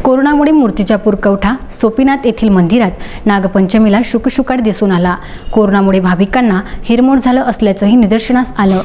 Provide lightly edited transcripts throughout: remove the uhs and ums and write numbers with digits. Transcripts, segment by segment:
कोरोनामुळे मूर्तिजापूर कवठा सोपीनाथ येथील मंदिरात नागपंचमीला शुकशुकाट दिसून आला। कोरोनामुळे भाविकांना हिरमोड झालं असल्याचंही निदर्शनास आलं।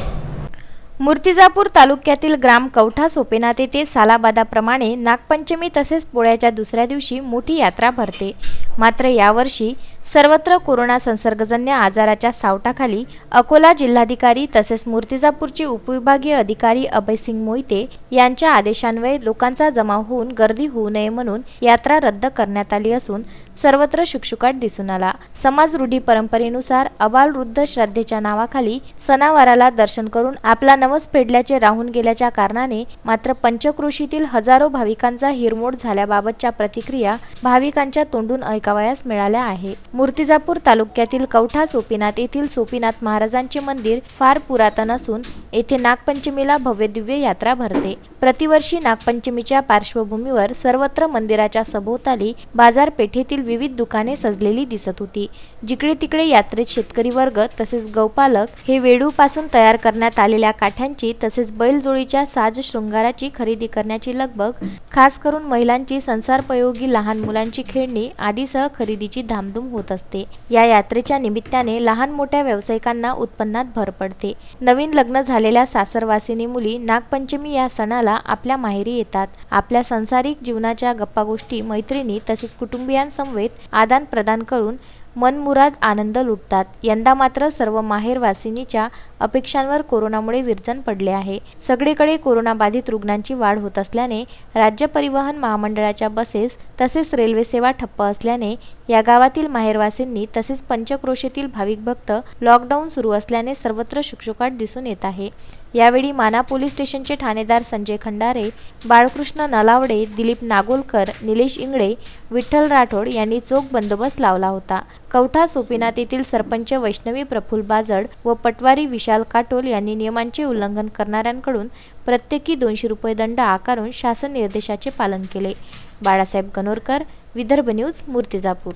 मूर्तिजापूर तालुक्यातील ग्राम कवठा सोपीनाथ येथे सालाबादाप्रमाणे नागपंचमी तसेच पोळ्याच्या दुसऱ्या दिवशी मोठी यात्रा भरते। मात्र यावर्षी सर्वत्र कोरोना संसर्गजन्य आजाराच्या सावटाखाली अकोला जिल्हाधिकारी तसेच मूर्तिजापूरचे उपविभागीय अधिकारी अभयसिंग मोहिते यांच्या आदेशान्वये लोकांचा जमाव होऊन गर्दी होऊ नये म्हणून यात्रा रद्द करण्यात आली असून सर्वत्र शुकशुकाट दिसून आला। समाज रूढी परंपरेनुसार अबालवृद्ध श्रद्धेच्या नावाखाली सणावाराला दर्शन करून आपला नवस फेडल्याचे राहून गेल्याच्या कारणाने मात्र पंचक्रोशीतील हजारो भाविकांचा हिरमोड झाल्याबाबतच्या प्रतिक्रिया भाविकांच्या तोंडून ऐकावयास मिळाल्या आहे। मूर्तिजापूर तालुक्यातील कवठा सोपीनाथ येथील सोपीनाथ महाराजांचे मंदिर फार पुरातन असून येथे नागपंचमीला भव्य दिव्य यात्रा भरते। प्रतिवर्षी नागपंचमीच्या पार्श्वभूमीवर सर्वत्र मंदिराच्या सभोवताली बाजारपेठेतील विविध दुकाने सजलेली दिसत होती। जिकडे तिकडे यात्रेत शेतकरी वर्ग तसेच गौपालक हे वेडूपासून तयार करण्यात आलेल्या काठ्यांची तसेच बैलजोळीच्या साज शृंगाराची खरेदी करण्याची लगबग, खास करून महिलांची संसारोपयोगी लहान मुलांची खेळणी आदीसह खरेदीची धामधूम होत असते। या यात्रेच्या निमित्ताने लहान मोठ्या व्यावसायिकांना उत्पन्नात भर पडते। नवीन लग्न झालेल्या सासरवासिनी मुली नागपंचमी या सणाला आपल्या माहेरी येतात। आपल्या संसारिक जीवनाच्या गप्पागोष्टी मैत्रिणी तसेच कुटुंबियांसमवेत आदान प्रदान करून मनमुराद आनंद लुटतात। यंदा मात्र सर्व माहेरवासिनीच्या अपेक्षांवर कोरोनामुळे विरजण पडले आहे। सगळीकडे कोरोनाबाधित रुग्णांची वाढ होत असल्याने राज्य परिवहन महामंडळाच्या बसेस तसेच रेल्वे सेवा ठप्प असल्याने या गावातील माहेरवासींनी तसेच पंचक्रोशीतील भाविक भक्त लॉकडाऊन सुरू असल्याने सर्वत्र शुकशुकाट दिसून येत आहे। यावेळी माना पोलीस स्टेशनचे ठाणेदार संजय खंडारे, बाळकृष्ण नलावडे, दिलीप नागोलकर, निलेश इंगळे, विठ्ठल राठोड यांनी चोख बंदोबस्त लावला होता। कवठा सोपीनाथ येथील सरपंच वैष्णवी प्रफुल्ल बाजड व पटवारी विशाल काटोल यांनी नियमांचे उल्लंघन करणाऱ्यांकडून प्रत्येकी 200 रुपये दंड आकारून शासन निर्देशाचे पालन केले। बाळासाहेब गणोरकर, विदर्भ न्यूज, मूर्तिजापूर।